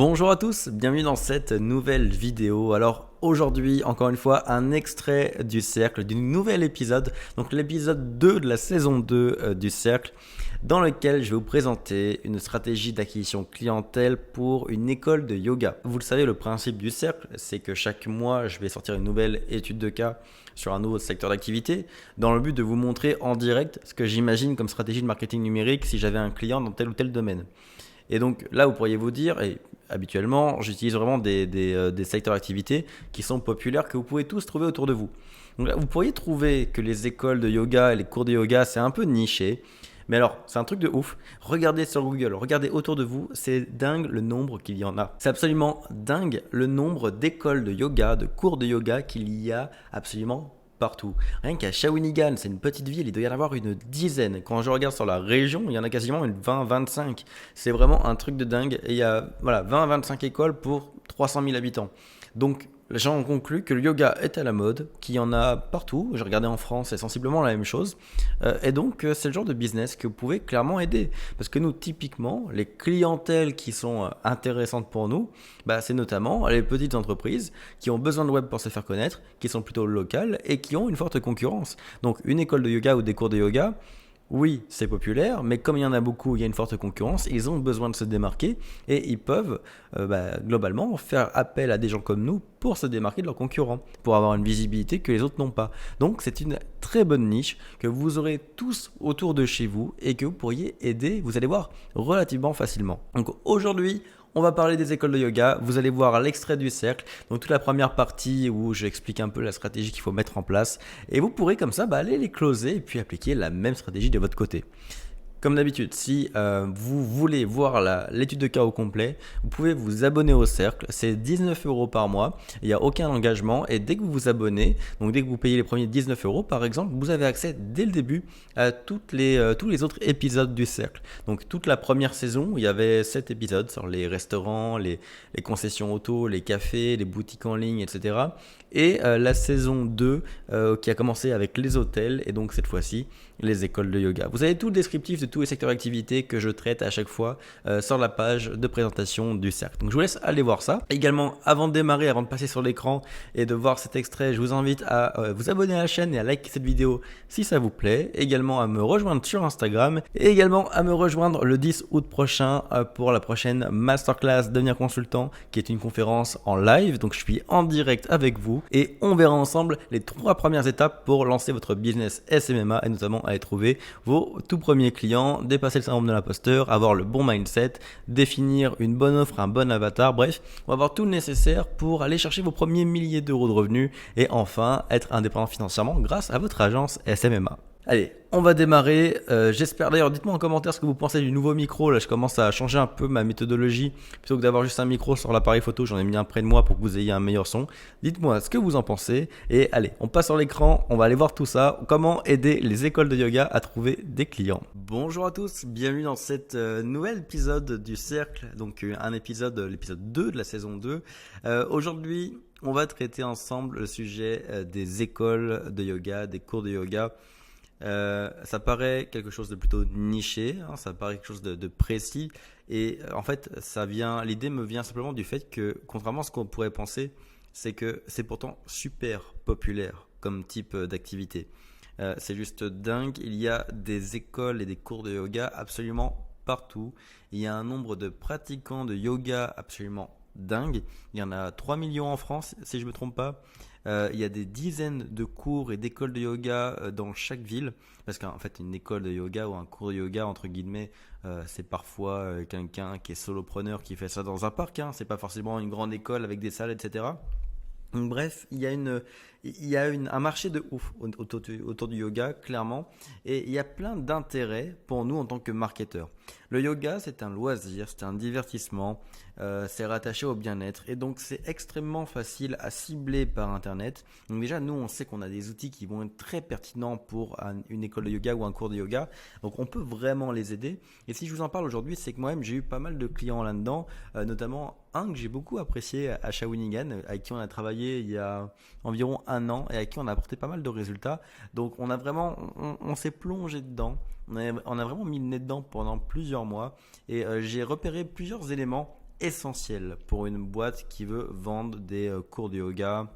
Bonjour à tous, bienvenue dans cette nouvelle vidéo. Alors aujourd'hui, encore une fois, un extrait du Cercle, du nouvel épisode, donc l'épisode 2 de la saison 2 du Cercle, dans lequel je vais vous présenter une stratégie d'acquisition clientèle pour une école de yoga. Vous le savez, le principe du Cercle, c'est que chaque mois, je vais sortir une nouvelle étude de cas sur un nouveau secteur d'activité, dans le but de vous montrer en direct ce que j'imagine comme stratégie de marketing numérique si j'avais un client dans tel ou tel domaine. Et donc là, vous pourriez vous dire, et habituellement, j'utilise vraiment des secteurs d'activité qui sont populaires, que vous pouvez tous trouver autour de vous. Donc là, vous pourriez trouver que les écoles de yoga et les cours de yoga, c'est un peu niché. Mais alors, c'est un truc de ouf. Regardez sur Google, regardez autour de vous, c'est dingue le nombre qu'il y en a. C'est absolument dingue le nombre d'écoles de yoga, de cours de yoga qu'il y a absolument partout. Rien qu'à Shawinigan, c'est une petite ville, il doit y en avoir une dizaine. Quand je regarde sur la région, il y en a quasiment une 20-25. C'est vraiment un truc de dingue. Et il y a 20-25 écoles pour 300 000 habitants. Donc, j'en conclus que le yoga est à la mode, qu'il y en a partout. J'ai regardé en France, c'est sensiblement la même chose. Et donc, c'est le genre de business que vous pouvez clairement aider. Parce que nous, typiquement, les clientèles qui sont intéressantes pour nous, c'est notamment les petites entreprises qui ont besoin de web pour se faire connaître, qui sont plutôt locales et qui ont une forte concurrence. Donc, une école de yoga ou des cours de yoga, oui, c'est populaire, mais comme il y en a beaucoup, il y a une forte concurrence, ils ont besoin de se démarquer et ils peuvent globalement faire appel à des gens comme nous pour se démarquer de leurs concurrents, pour avoir une visibilité que les autres n'ont pas. Donc c'est une très bonne niche que vous aurez tous autour de chez vous et que vous pourriez aider, vous allez voir, relativement facilement. Donc aujourd'hui, on va parler des écoles de yoga, vous allez voir l'extrait du cercle, donc toute la première partie où j'explique un peu la stratégie qu'il faut mettre en place et vous pourrez comme ça aller les closer et puis appliquer la même stratégie de votre côté. Comme d'habitude, si vous voulez voir l'étude de cas au complet, vous pouvez vous abonner au cercle. C'est 19 € par mois. Il n'y a aucun engagement. Et dès que vous vous abonnez, donc dès que vous payez les premiers 19 € par exemple, vous avez accès dès le début à tous les autres épisodes du cercle. Donc toute la première saison, il y avait 7 épisodes sur les restaurants, les concessions auto, les cafés, les boutiques en ligne, etc. Et la saison 2 qui a commencé avec les hôtels et donc cette fois-ci les écoles de yoga. Vous avez tout le descriptif de tous les secteurs d'activité que je traite à chaque fois sur la page de présentation du cercle. Donc je vous laisse aller voir ça. Également, avant de démarrer, avant de passer sur l'écran et de voir cet extrait, je vous invite à vous abonner à la chaîne et à liker cette vidéo si ça vous plaît. Également à me rejoindre sur Instagram et également à me rejoindre le 10 août prochain pour la prochaine Masterclass Devenir Consultant qui est une conférence en live. Donc je suis en direct avec vous et on verra ensemble les 3 premières étapes pour lancer votre business SMMA et notamment aller trouver vos tout premiers clients, dépasser le syndrome de l'imposteur, avoir le bon mindset, définir une bonne offre, un bon avatar, bref, on va avoir tout le nécessaire pour aller chercher vos premiers milliers d'euros de revenus et enfin être indépendant financièrement grâce à votre agence SMMA. Allez, on va démarrer. J'espère d'ailleurs, dites-moi en commentaire ce que vous pensez du nouveau micro. Là, je commence à changer un peu ma méthodologie. Plutôt que d'avoir juste un micro sur l'appareil photo, j'en ai mis un près de moi pour que vous ayez un meilleur son. Dites-moi ce que vous en pensez. Et allez, on passe sur l'écran. On va aller voir tout ça. Comment aider les écoles de yoga à trouver des clients. Bonjour à tous, bienvenue dans cet nouvel épisode du Cercle. Donc l'épisode 2 de la saison 2. Aujourd'hui, on va traiter ensemble le sujet des écoles de yoga, des cours de yoga. Ça paraît quelque chose de plutôt niché, hein, ça paraît quelque chose de précis et en fait l'idée me vient simplement du fait que contrairement à ce qu'on pourrait penser, c'est que c'est pourtant super populaire comme type d'activité. C'est juste dingue, il y a des écoles et des cours de yoga absolument partout, il y a un nombre de pratiquants de yoga absolument dingue, il y en a 3 millions en France si je ne me trompe pas. Il y a des dizaines de cours et d'écoles de yoga dans chaque ville parce qu'en fait une école de yoga ou un cours de yoga entre guillemets c'est parfois quelqu'un qui est solopreneur qui fait ça dans un parc, hein. C'est pas forcément une grande école avec des salles, etc. Donc, bref, il y a un marché de ouf autour du yoga, clairement, et il y a plein d'intérêts pour nous en tant que marketeurs. Le yoga, c'est un loisir, c'est un divertissement, c'est rattaché au bien-être, et donc c'est extrêmement facile à cibler par Internet. Donc déjà, nous, on sait qu'on a des outils qui vont être très pertinents pour une école de yoga ou un cours de yoga, donc on peut vraiment les aider. Et si je vous en parle aujourd'hui, c'est que moi-même, j'ai eu pas mal de clients là-dedans, notamment un que j'ai beaucoup apprécié à Shawinigan, avec qui on a travaillé il y a environ 1 an et avec qui on a apporté pas mal de résultats. Donc on s'est plongé dedans, on a vraiment mis le nez dedans pendant plusieurs mois et j'ai repéré plusieurs éléments essentiel pour une boîte qui veut vendre des cours de yoga,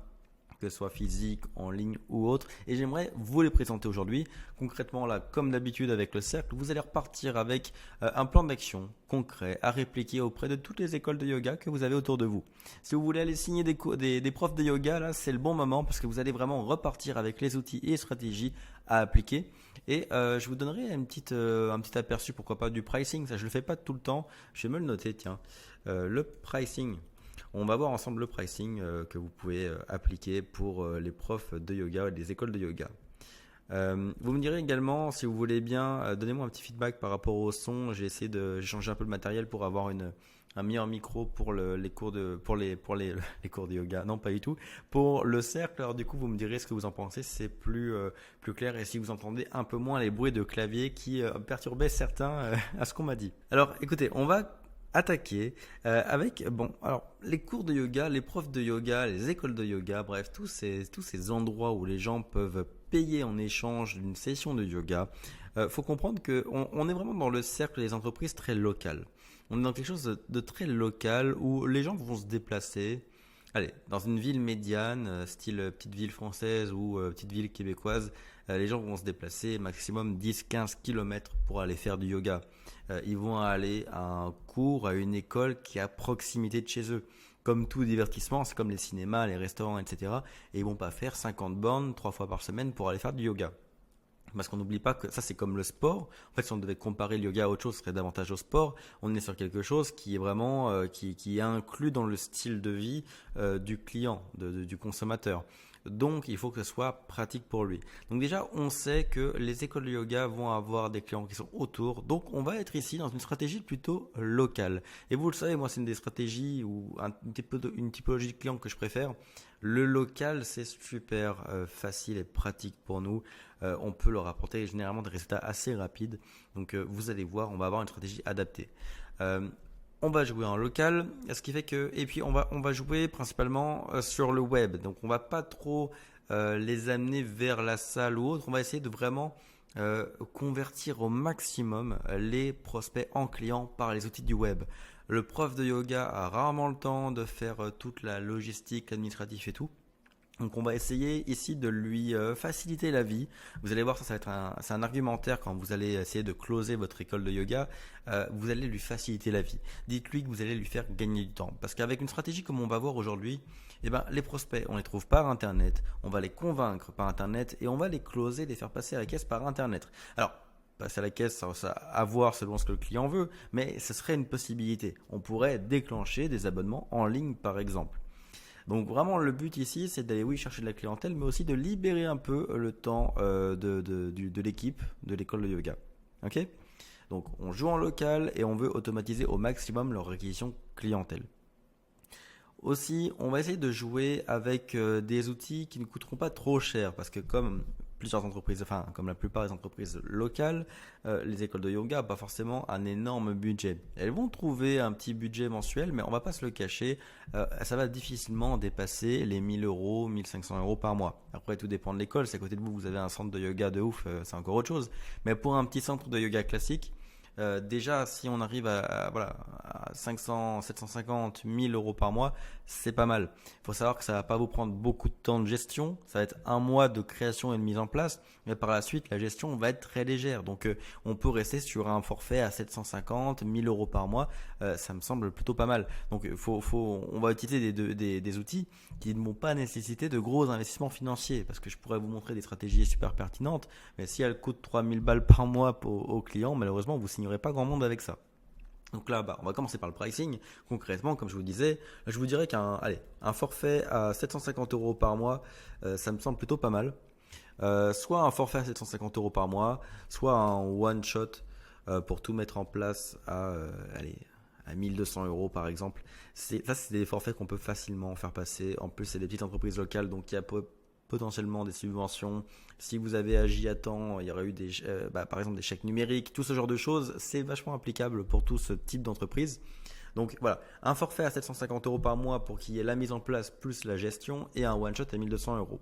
que ce soit physique, en ligne ou autre. Et j'aimerais vous les présenter aujourd'hui. Concrètement, là, comme d'habitude avec le cercle, vous allez repartir avec un plan d'action concret à répliquer auprès de toutes les écoles de yoga que vous avez autour de vous. Si vous voulez aller signer des profs de yoga, là, c'est le bon moment parce que vous allez vraiment repartir avec les outils et stratégies à appliquer. Et je vous donnerai un petit aperçu, pourquoi pas, du pricing. Ça, je le fais pas tout le temps. Je vais me le noter, tiens. Le pricing. On va voir ensemble le pricing que vous pouvez appliquer pour les profs de yoga et des écoles de yoga. Vous me direz également, si vous voulez bien, donnez-moi un petit feedback par rapport au son. J'ai changer un peu le matériel pour avoir un meilleur micro pour les cours de les cours de yoga. Non, pas du tout. Pour le cercle, alors du coup, vous me direz ce que vous en pensez. C'est plus clair et si vous entendez un peu moins les bruits de clavier qui perturbaient certains à ce qu'on m'a dit. Alors, écoutez, on va attaquer avec alors les cours de yoga, les profs de yoga, les écoles de yoga, bref tous ces endroits où les gens peuvent payer en échange d'une session de yoga. Faut comprendre que on est vraiment dans le cercle des entreprises très locales. On est dans quelque chose de très local où les gens vont se déplacer. Allez, dans une ville médiane, style petite ville française ou petite ville québécoise, les gens vont se déplacer maximum 10-15 km pour aller faire du yoga. Ils vont aller à un cours, à une école qui est à proximité de chez eux. Comme tout divertissement, c'est comme les cinémas, les restaurants, etc. Et ils vont pas faire 50 bornes 3 fois par semaine pour aller faire du yoga. Parce qu'on n'oublie pas que ça c'est comme le sport. En fait, si on devait comparer le yoga à autre chose, ce serait davantage au sport. On est sur quelque chose qui est vraiment qui est inclus dans le style de vie du client, du consommateur. Donc, il faut que ce soit pratique pour lui. Donc déjà, on sait que les écoles de yoga vont avoir des clients qui sont autour. Donc, on va être ici dans une stratégie plutôt locale. Et vous le savez, moi, c'est une des stratégies ou une typologie de clients que je préfère. Le local, c'est super facile et pratique pour nous. On peut leur apporter généralement des résultats assez rapides. Donc, vous allez voir, on va avoir une stratégie adaptée. On va jouer en local, ce qui fait que et puis on va jouer principalement sur le web. Donc on va pas trop les amener vers la salle ou autre. On va essayer de vraiment convertir au maximum les prospects en clients par les outils du web. Le prof de yoga a rarement le temps de faire toute la logistique, l'administratif et tout. Donc on va essayer ici de lui faciliter la vie. Vous allez voir, ça va être c'est un argumentaire quand vous allez essayer de closer votre école de yoga. Vous allez lui faciliter la vie. Dites-lui que vous allez lui faire gagner du temps. Parce qu'avec une stratégie comme on va voir aujourd'hui, les prospects, on les trouve par Internet. On va les convaincre par Internet et on va les closer, les faire passer à la caisse par Internet. Alors, passer à la caisse, ça à voir selon ce que le client veut, mais ce serait une possibilité. On pourrait déclencher des abonnements en ligne par exemple. Donc vraiment le but ici c'est d'aller chercher de la clientèle mais aussi de libérer un peu le temps de l'équipe de l'école de yoga. Ok ? Donc on joue en local et on veut automatiser au maximum leur réquisition clientèle. Aussi, on va essayer de jouer avec des outils qui ne coûteront pas trop cher parce que comme plusieurs entreprises, enfin comme la plupart des entreprises locales, les écoles de yoga n'ont pas forcément un énorme budget. Elles vont trouver un petit budget mensuel, mais on va pas se le cacher, ça va difficilement dépasser les 1000 euros, 1500 euros par mois. Après, tout dépend de l'école. Si à côté de vous, vous avez un centre de yoga de ouf, c'est encore autre chose. Mais pour un petit centre de yoga classique, déjà, si on arrive à 500, 750, 1000 euros par mois, c'est pas mal. Il faut savoir que ça va pas vous prendre beaucoup de temps de gestion. Ça va être un mois de création et de mise en place. Mais par la suite, la gestion va être très légère. Donc, on peut rester sur un forfait à 750, 1000 euros par mois. Ça me semble plutôt pas mal. Donc, on va utiliser des outils qui ne vont pas nécessiter de gros investissements financiers. Parce que je pourrais vous montrer des stratégies super pertinentes. Mais si elles coûtent 3000 balles par mois aux clients, malheureusement, vous signerez pas grand monde avec ça. Donc là, on va commencer par le pricing. Concrètement, comme je vous disais, je vous dirais qu'un forfait à 750 euros par mois, ça me semble plutôt pas mal. Soit un forfait à 750 euros par mois, soit un one shot pour tout mettre en place à 1200 euros par exemple. C'est des forfaits qu'on peut facilement faire passer. En plus, c'est des petites entreprises locales, donc il y a potentiellement des subventions. Si vous avez agi à temps, il y aurait eu par exemple des chèques numériques, tout ce genre de choses. C'est vachement applicable pour tout ce type d'entreprise. Donc voilà, un forfait à 750 euros par mois pour qu'il y ait la mise en place plus la gestion et un one shot à 1200 euros.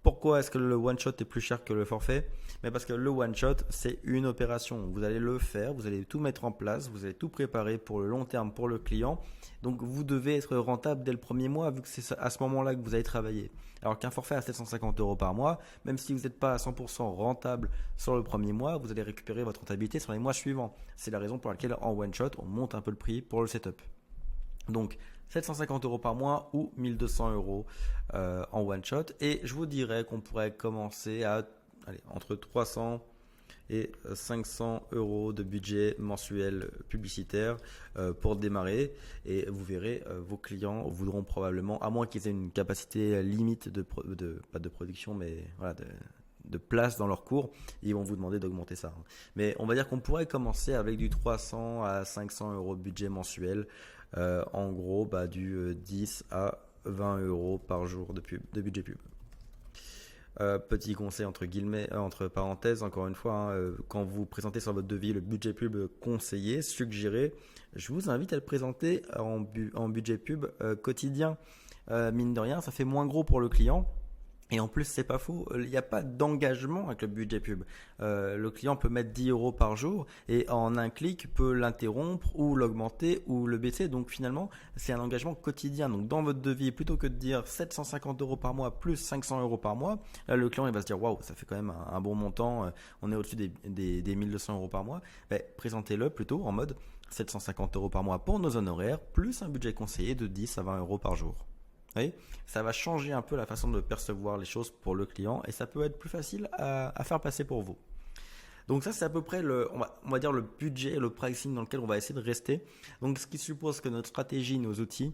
Pourquoi est-ce que le one shot est plus cher que le forfait? Mais parce que le one shot, c'est une opération. Vous allez le faire, vous allez tout mettre en place, vous allez tout préparer pour le long terme pour le client. Donc vous devez être rentable dès le premier mois vu que c'est à ce moment-là que vous allez travailler. Alors qu'un forfait à 750 euros par mois, même si vous n'êtes pas à 100% rentable sur le premier mois, vous allez récupérer votre rentabilité sur les mois suivants. C'est la raison pour laquelle en one shot, on monte un peu le prix pour le setup. Donc 750 euros par mois ou 1200 euros en one shot. Et je vous dirais qu'on pourrait commencer à entre 300 et 500 euros de budget mensuel publicitaire pour démarrer. Et vous verrez, vos clients voudront probablement, à moins qu'ils aient une capacité limite pas de production, mais voilà, de place dans leur cours, ils vont vous demander d'augmenter ça. Mais on va dire qu'on pourrait commencer avec du 300 à 500 euros de budget mensuel. En gros, du 10 à 20 euros par jour de budget pub. Petit conseil entre guillemets, entre parenthèses, encore une fois, quand vous présentez sur votre devis le budget pub conseillé, suggéré, je vous invite à le présenter en budget pub quotidien. Mine de rien, ça fait moins gros pour le client. Et en plus, c'est pas faux, il n'y a pas d'engagement avec le budget pub. Le client peut mettre 10 euros par jour et en un clic peut l'interrompre ou l'augmenter ou le baisser. Donc finalement, c'est un engagement quotidien. Donc dans votre devis, plutôt que de dire 750 euros par mois plus 500 euros par mois, là, le client il va se dire waouh, ça fait quand même un bon montant. On est au-dessus des 1200 euros par mois. Présentez-le plutôt en mode 750 euros par mois pour nos honoraires plus un budget conseillé de 10 à 20 euros par jour. Oui, ça va changer un peu la façon de percevoir les choses pour le client et ça peut être plus facile à faire passer pour vous. Donc ça, c'est à peu près on va dire le budget et le pricing dans lequel on va essayer de rester. Donc ce qui suppose que notre stratégie, nos outils,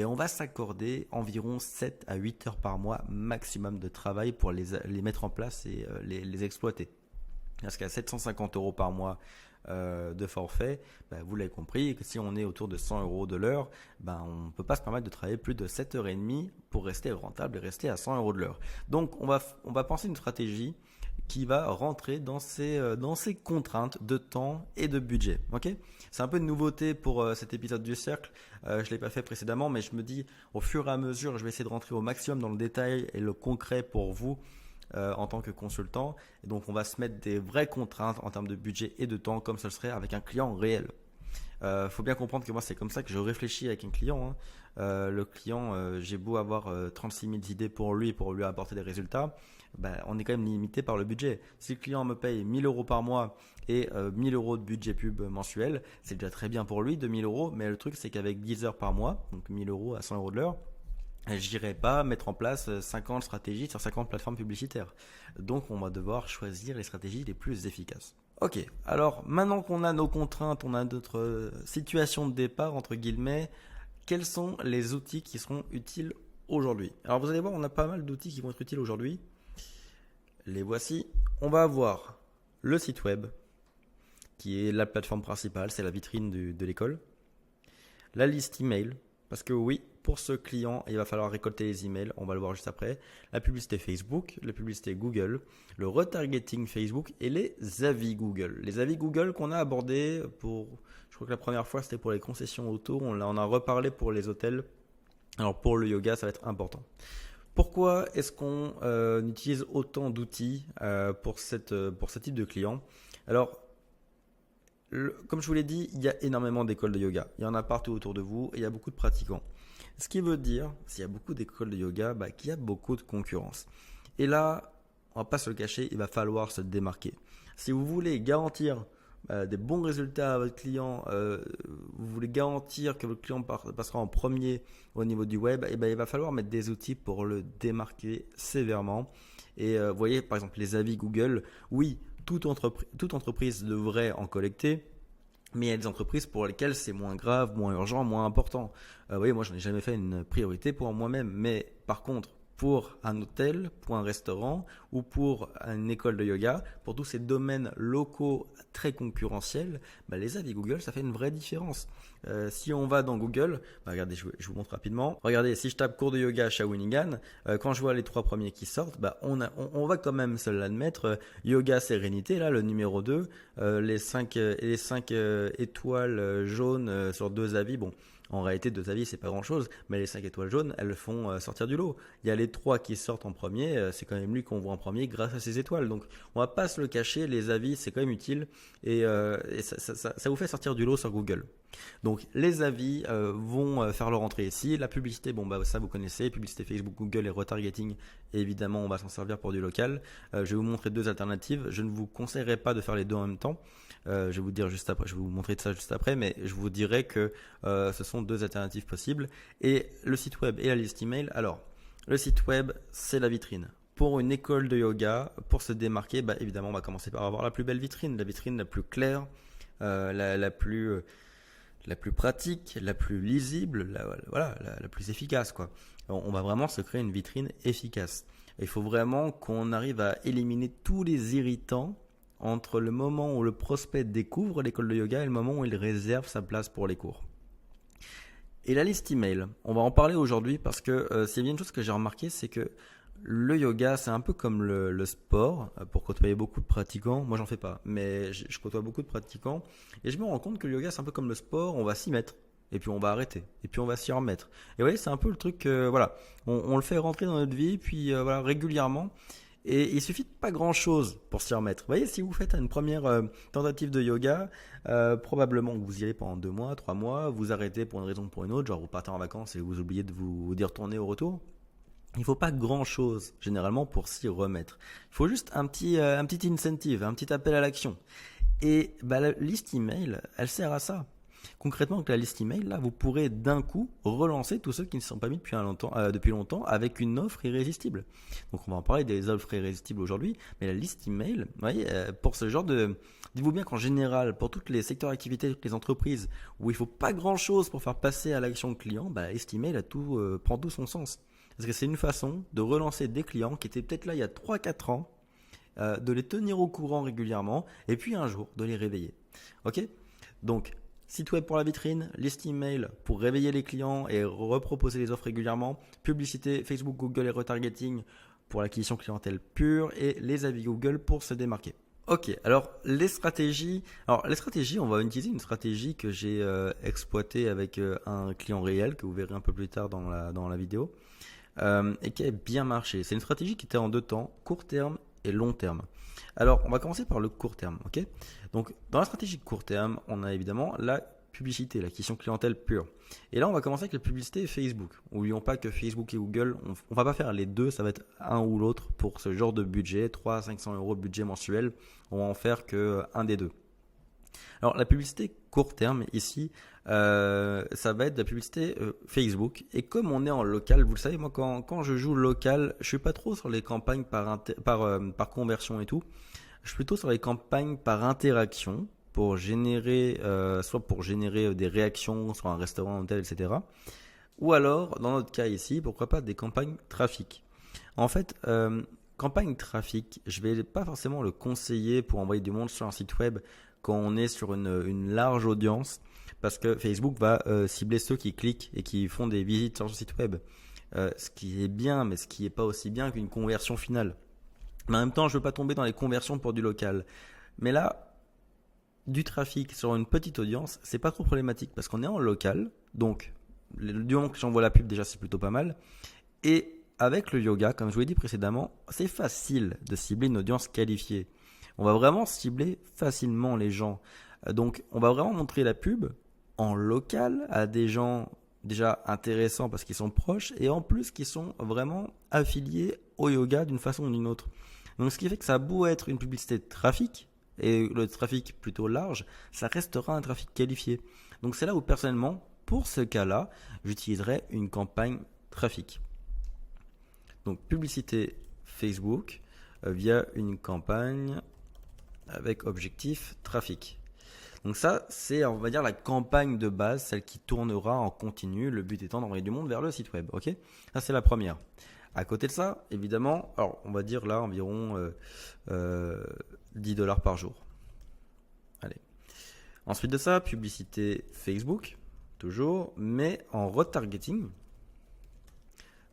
on va s'accorder environ 7 à 8 heures par mois maximum de travail pour les mettre en place et les exploiter. Parce qu'à 750 euros par mois de forfait, vous l'avez compris, que si on est autour de 100 euros de l'heure, on ne peut pas se permettre de travailler plus de 7h30 pour rester rentable et rester à 100 euros de l'heure. Donc on va penser une stratégie qui va rentrer dans ces contraintes de temps et de budget. Ok, c'est un peu une nouveauté pour cet épisode du cercle. Je l'ai pas fait précédemment, mais je me dis au fur et à mesure, je vais essayer de rentrer au maximum dans le détail et le concret pour vous. En tant que consultant. Et donc, on va se mettre des vraies contraintes en termes de budget et de temps, comme ce serait avec un client réel. Faut bien comprendre que moi, c'est comme ça que je réfléchis avec un client. Le client, j'ai beau avoir 36 000 idées pour lui apporter des résultats, on est quand même limité par le budget. Si le client me paye 1000 euros par mois et 1000 euros de budget pub mensuel, c'est déjà très bien pour lui, 2000 euros. Mais le truc, c'est qu'avec 10 heures par mois, donc 1000 euros à 100 euros de l'heure, j'irai pas mettre en place 50 stratégies sur 50 plateformes publicitaires. Donc on va devoir choisir les stratégies les plus efficaces. Ok, alors maintenant qu'on a nos contraintes, on a notre situation de départ entre guillemets, quels sont les outils qui seront utiles aujourd'hui? Alors vous allez voir, on a pas mal d'outils qui vont être utiles aujourd'hui. Les voici. On va avoir le site web, qui est la plateforme principale, c'est la vitrine de l'école. La liste email, parce que oui, pour ce client, il va falloir récolter les emails, on va le voir juste après. La publicité Facebook, la publicité Google, le retargeting Facebook et les avis Google. Les avis Google qu'on a abordés je crois que la première fois c'était pour les concessions auto, on a reparlé pour les hôtels. Alors pour le yoga, ça va être important. Pourquoi est-ce qu'on utilise autant d'outils pour ce type de client? Alors, comme je vous l'ai dit, il y a énormément d'écoles de yoga. Il y en a partout autour de vous et il y a beaucoup de pratiquants. Ce qui veut dire, s'il y a beaucoup d'écoles de yoga, qu'il y a beaucoup de concurrence. Et là, on va pas se le cacher, il va falloir se démarquer. Si vous voulez garantir des bons résultats à votre client, vous voulez garantir que votre client passera en premier au niveau du web, il va falloir mettre des outils pour le démarquer sévèrement. Et vous voyez, par exemple, les avis Google, oui, toute entreprise devrait en collecter, mais il y a des entreprises pour lesquelles c'est moins grave, moins urgent, moins important. Vous voyez, moi, je n'ai jamais fait une priorité pour moi-même, mais par contre, pour un hôtel, pour un restaurant ou pour une école de yoga, pour tous ces domaines locaux très concurrentiels, les avis Google, ça fait une vraie différence. Si on va dans Google, regardez, je vous montre rapidement. Regardez, si je tape cours de yoga à Shawinigan, quand je vois les 3 premiers qui sortent, on va quand même se l'admettre. Yoga Sérénité, là, le numéro 2, les 5 étoiles jaunes sur 2 avis. Bon, En réalité, 2 avis, c'est pas grand chose, mais les 5 étoiles jaunes, elles le font sortir du lot. Il y a les 3 qui sortent en premier, c'est quand même lui qu'on voit en premier grâce à ses étoiles. Donc, on va pas se le cacher, les avis, c'est quand même utile et ça vous fait sortir du lot sur Google. Donc, les avis vont faire leur entrée ici. La publicité, bon, bah, ça vous connaissez, publicité Facebook, Google et retargeting, évidemment, on va s'en servir pour du local. Je vais vous montrer 2 alternatives. Je ne vous conseillerais pas de faire les deux en même temps. Je vais vous dire juste après, je vais vous montrer de ça juste après, mais je vous dirais que ce sont 2 alternatives possibles. Et le site web et la liste email. Alors, le site web, c'est la vitrine. Pour une école de yoga, pour se démarquer, bah, évidemment, on va commencer par avoir la plus belle vitrine, la vitrine la plus claire, la plus pratique, la plus lisible, la plus efficace, quoi. On va vraiment se créer une vitrine efficace. Il faut vraiment qu'on arrive à éliminer tous les irritants entre le moment où le prospect découvre l'école de yoga et le moment où il réserve sa place pour les cours. Et la liste email, on va en parler aujourd'hui parce que c'est bien une chose que j'ai remarqué, c'est que le yoga, c'est un peu comme le sport, pour côtoyer beaucoup de pratiquants. Moi, j'en fais pas, mais je côtoie beaucoup de pratiquants et je me rends compte que le yoga, c'est un peu comme le sport, on va s'y mettre. Et puis on va arrêter, et puis on va s'y remettre. Et vous voyez, c'est un peu le truc, voilà, on le fait rentrer dans notre vie, puis voilà, régulièrement. Et il suffit de pas grand chose pour s'y remettre. Vous voyez, si vous faites une première tentative de yoga, probablement que vous y allez pendant 2 mois, 3 mois, vous arrêtez pour une raison ou pour une autre, genre vous partez en vacances et vous oubliez d'y retourner au retour. Il faut pas grand chose généralement pour s'y remettre. Il faut juste un petit incentive, un petit appel à l'action. Et bah, la liste email, elle sert à ça. Concrètement, avec la liste email, là, vous pourrez d'un coup relancer tous ceux qui ne se sont pas mis depuis longtemps avec une offre irrésistible. Donc, on va en parler des offres irrésistibles aujourd'hui, mais la liste email, vous voyez, pour ce genre de... Dites-vous bien qu'en général, pour tous les secteurs d'activité, toutes les entreprises où il faut pas grand-chose pour faire passer à l'action client, bah, la liste email prend tout son sens. Parce que c'est une façon de relancer des clients qui étaient peut-être là il y a 3-4 ans, de les tenir au courant régulièrement, et puis un jour de les réveiller. Ok ? Donc, site web pour la vitrine, liste email pour réveiller les clients et reproposer les offres régulièrement, publicité Facebook, Google et retargeting pour l'acquisition clientèle pure et les avis Google pour se démarquer. Ok, alors les stratégies, on va utiliser une stratégie que j'ai exploitée avec un client réel que vous verrez un peu plus tard dans la vidéo et qui a bien marché. C'est une stratégie qui était en 2 temps, court terme et long terme. Alors, on va commencer par le court terme, ok ? Donc, dans la stratégie court terme, on a évidemment la publicité, l'acquisition clientèle pure. Et là, on va commencer avec la publicité Facebook. N'oublions pas que Facebook et Google, on va pas faire les deux, ça va être un ou l'autre pour ce genre de budget, 300 à 500 € de budget mensuel. On va en faire que un des deux. Alors, la publicité court terme, ici, ça va être de la publicité Facebook. Et comme on est en local, vous le savez, moi, quand je joue local, je suis pas trop sur les campagnes par conversion et tout. Je suis plutôt sur les campagnes par interaction pour générer, soit pour générer des réactions sur un restaurant, un hôtel, etc. Ou alors, dans notre cas ici, pourquoi pas des campagnes trafic. En fait, campagne trafic, je vais pas forcément le conseiller pour envoyer du monde sur un site web quand on est sur une large audience, parce que Facebook va cibler ceux qui cliquent et qui font des visites sur son site web. Ce qui est bien, mais ce qui est pas aussi bien qu'une conversion finale. Mais en même temps, je veux pas tomber dans les conversions pour du local. Mais là, du trafic sur une petite audience, c'est pas trop problématique parce qu'on est en local. Donc, du moment que j'envoie la pub, déjà, c'est plutôt pas mal. Et avec le yoga, comme je vous l'ai dit précédemment, c'est facile de cibler une audience qualifiée. On va vraiment cibler facilement les gens. Donc, on va vraiment montrer la pub en local à des gens déjà intéressants parce qu'ils sont proches et en plus qui sont vraiment affiliés au yoga d'une façon ou d'une autre. Donc, ce qui fait que ça a beau être une publicité de trafic et le trafic plutôt large, ça restera un trafic qualifié. Donc, c'est là où personnellement, pour ce cas-là, j'utiliserai une campagne trafic. Donc, publicité Facebook via une campagne avec objectif trafic. Donc ça, c'est, on va dire, la campagne de base, celle qui tournera en continu, le but étant d'envoyer du monde vers le site web. Ok ? Ça, c'est la première. À côté de ça, évidemment, alors on va dire là environ 10$ par jour. Allez. Ensuite de ça, publicité Facebook, toujours, mais en retargeting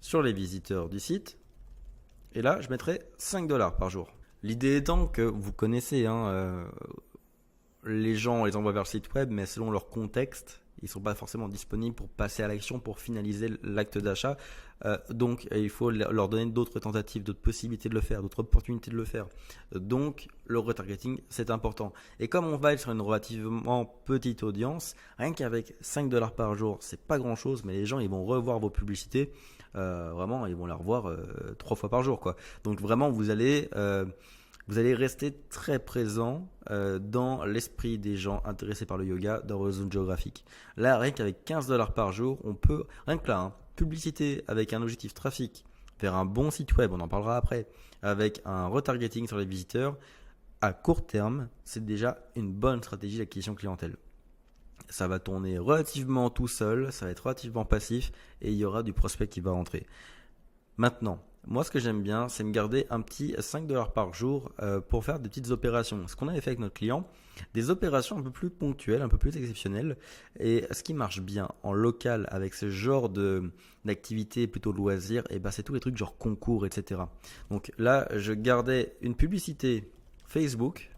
sur les visiteurs du site. Et là, je mettrai 5$ par jour. L'idée étant que vous connaissez, les gens, on les envoie vers le site web, mais selon leur contexte, ils sont pas forcément disponibles pour passer à l'action, pour finaliser l'acte d'achat. Donc il faut leur donner d'autres tentatives, d'autres possibilités de le faire, d'autres opportunités de le faire. Donc le retargeting, c'est important. Et comme on va être sur une relativement petite audience, rien qu'avec 5 dollars par jour, c'est pas grand chose, mais les gens ils vont revoir vos publicités. Vraiment, ils vont la revoir 3 fois par jour, quoi. Donc vraiment, vous allez rester très présent dans l'esprit des gens intéressés par le yoga dans vos zones géographiques. Là, rien qu'avec 15 dollars par jour, on peut, rien que là, publicité avec un objectif trafic vers un bon site web, on en parlera après, avec un retargeting sur les visiteurs, à court terme, c'est déjà une bonne stratégie d'acquisition clientèle. Ça va tourner relativement tout seul, ça va être relativement passif et il y aura du prospect qui va rentrer. Maintenant, moi ce que j'aime bien, c'est me garder un petit 5 dollars par jour pour faire des petites opérations. Ce qu'on avait fait avec notre client, des opérations un peu plus ponctuelles, un peu plus exceptionnelles. Et ce qui marche bien en local avec ce genre d'activité plutôt de loisirs, et c'est tous les trucs genre concours, etc. Donc là, je gardais une publicité Facebook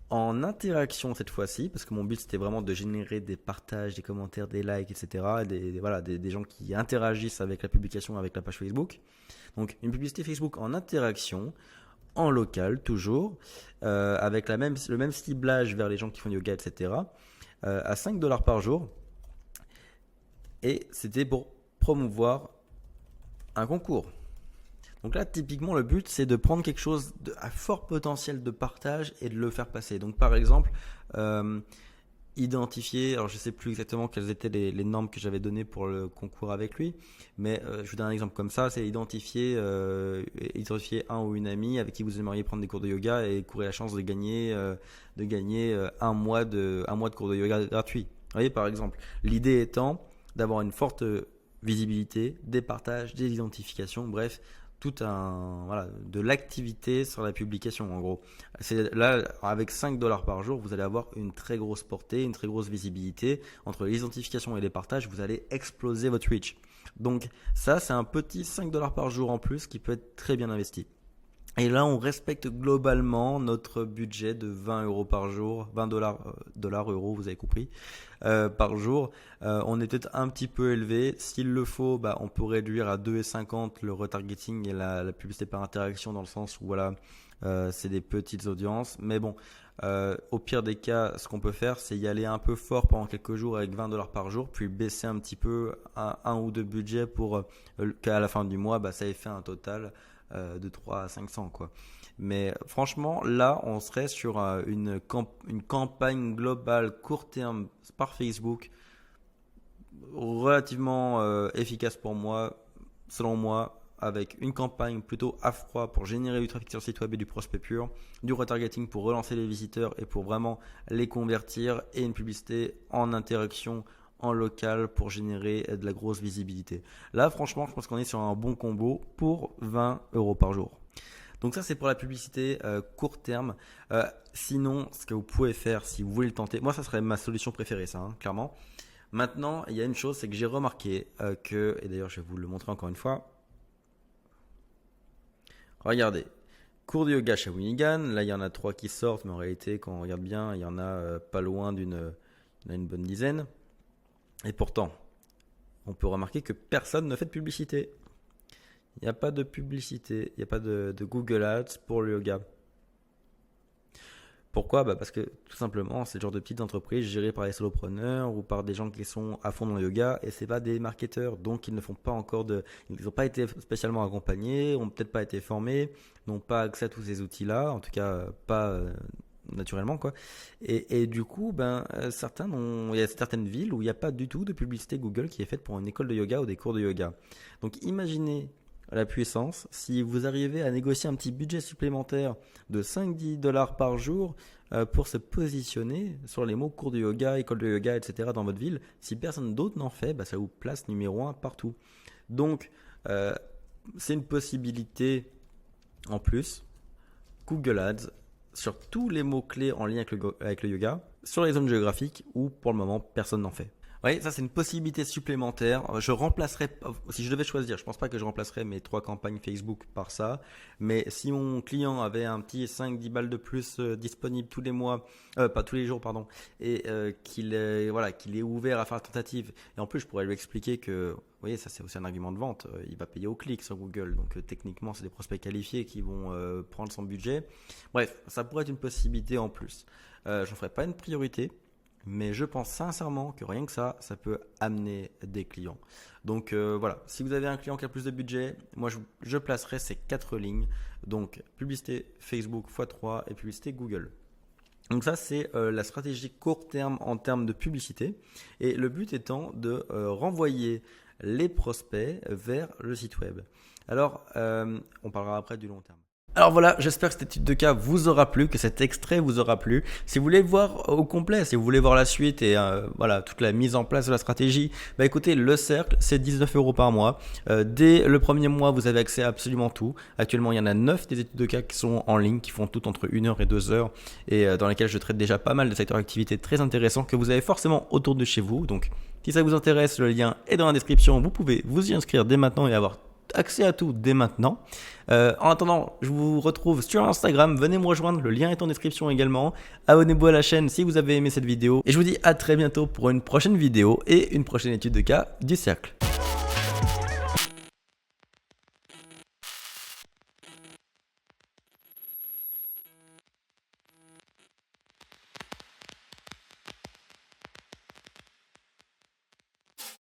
en interaction cette fois-ci, parce que mon but c'était vraiment de générer des partages, des commentaires, des likes, etc. Des gens qui interagissent avec la publication, avec la page Facebook. Donc une publicité Facebook en interaction, en local toujours, avec le même ciblage vers les gens qui font du yoga, etc. À 5 dollars par jour. Et c'était pour promouvoir un concours. Donc là, typiquement, le but, c'est de prendre quelque chose à fort potentiel de partage et de le faire passer. Donc par exemple, identifier, alors je ne sais plus exactement quelles étaient les normes que j'avais données pour le concours avec lui, mais je vous donne un exemple comme ça, c'est identifier un ou une amie avec qui vous aimeriez prendre des cours de yoga et courir la chance de gagner un mois de cours de yoga gratuit. Vous voyez, par exemple, l'idée étant d'avoir une forte visibilité, des partages, des identifications, bref, de l'activité sur la publication en gros. C'est là, avec 5 dollars par jour, vous allez avoir une très grosse portée, une très grosse visibilité. Entre les identifications et les partages, vous allez exploser votre reach. Donc ça, c'est un petit 5 dollars par jour en plus qui peut être très bien investi. Et là, on respecte globalement notre budget de 20 euros par jour, 20 euros, vous avez compris, par jour. On est peut-être un petit peu élevé. S'il le faut, on peut réduire à 2,50 le retargeting et la publicité par interaction, dans le sens où voilà, c'est des petites audiences. Mais bon, au pire des cas, ce qu'on peut faire, c'est y aller un peu fort pendant quelques jours avec 20 dollars par jour, puis baisser un petit peu un ou deux budgets pour qu'à la fin du mois, ça ait fait un total de 3 à 500 quoi. Mais franchement, là, on serait sur une campagne globale court terme par Facebook relativement efficace pour moi, selon moi, avec une campagne plutôt à froid pour générer du trafic sur le site web et du prospect pur, du retargeting pour relancer les visiteurs et pour vraiment les convertir, et une publicité en interaction en local pour générer de la grosse visibilité. Là, franchement, je pense qu'on est sur un bon combo pour 20 euros par jour. Donc ça, c'est pour la publicité court terme. Sinon, ce que vous pouvez faire si vous voulez le tenter, moi, ça serait ma solution préférée, ça, clairement. Maintenant, il y a une chose, c'est que j'ai remarqué et d'ailleurs, je vais vous le montrer encore une fois. Regardez, cours de yoga chez Shawinigan. Là, il y en a 3 qui sortent, mais en réalité, quand on regarde bien, il y en a pas loin d'une bonne dizaine. Et pourtant, on peut remarquer que personne ne fait de publicité. Il n'y a pas de publicité, il n'y a pas de Google Ads pour le yoga. Pourquoi ? Parce que tout simplement, c'est le genre de petites entreprises gérées par les solopreneurs ou par des gens qui sont à fond dans le yoga, et c'est pas des marketeurs, donc ils ne font pas encore ils n'ont pas été spécialement accompagnés, ont peut-être pas été formés, n'ont pas accès à tous ces outils-là, en tout cas pas naturellement quoi. Et du coup, il y a certaines villes où il n'y a pas du tout de publicité Google qui est faite pour une école de yoga ou des cours de yoga. Donc imaginez la puissance si vous arrivez à négocier un petit budget supplémentaire de 5-10 dollars par jour pour se positionner sur les mots cours de yoga, école de yoga, etc. dans votre ville. Si personne d'autre n'en fait, ça vous place numéro 1 partout. Donc c'est une possibilité en plus. Google Ads sur tous les mots-clés en lien avec le yoga, sur les zones géographiques où pour le moment personne n'en fait. Oui, ça c'est une possibilité supplémentaire. Je remplacerai, si je devais choisir, je pense pas que je remplacerais mes 3 campagnes Facebook par ça, mais si mon client avait un petit 5-10 balles de plus disponible tous les mois, pas tous les jours, pardon, et qu'il est ouvert à faire la tentative, et en plus je pourrais lui expliquer que, vous voyez, ça c'est aussi un argument de vente, il va payer au clic sur Google, donc techniquement c'est des prospects qualifiés qui vont prendre son budget. Bref, ça pourrait être une possibilité en plus. J'en ferai pas une priorité. Mais je pense sincèrement que rien que ça peut amener des clients. Donc voilà, si vous avez un client qui a plus de budget, moi je placerai ces 4 lignes. Donc publicité Facebook x3 et publicité Google. Donc ça c'est la stratégie court terme en termes de publicité. Et le but étant de renvoyer les prospects vers le site web. Alors on parlera après du long terme. Alors voilà, j'espère que cette étude de cas vous aura plu, que cet extrait vous aura plu. Si vous voulez voir au complet, si vous voulez voir la suite et voilà toute la mise en place de la stratégie, bah écoutez, le cercle, c'est 19 € par mois. Dès le premier mois, vous avez accès à absolument tout. Actuellement, il y en a 9 des études de cas qui sont en ligne, qui font toutes entre 1 heure et 2 heures et dans lesquelles je traite déjà pas mal de secteurs d'activité très intéressants que vous avez forcément autour de chez vous. Donc, si ça vous intéresse, le lien est dans la description. Vous pouvez vous y inscrire dès maintenant et avoir accès à tout dès maintenant. En attendant, je vous retrouve sur Instagram, venez me rejoindre, le lien est en description également. Abonnez-vous à la chaîne si vous avez aimé cette vidéo et je vous dis à très bientôt pour une prochaine vidéo et une prochaine étude de cas du cercle.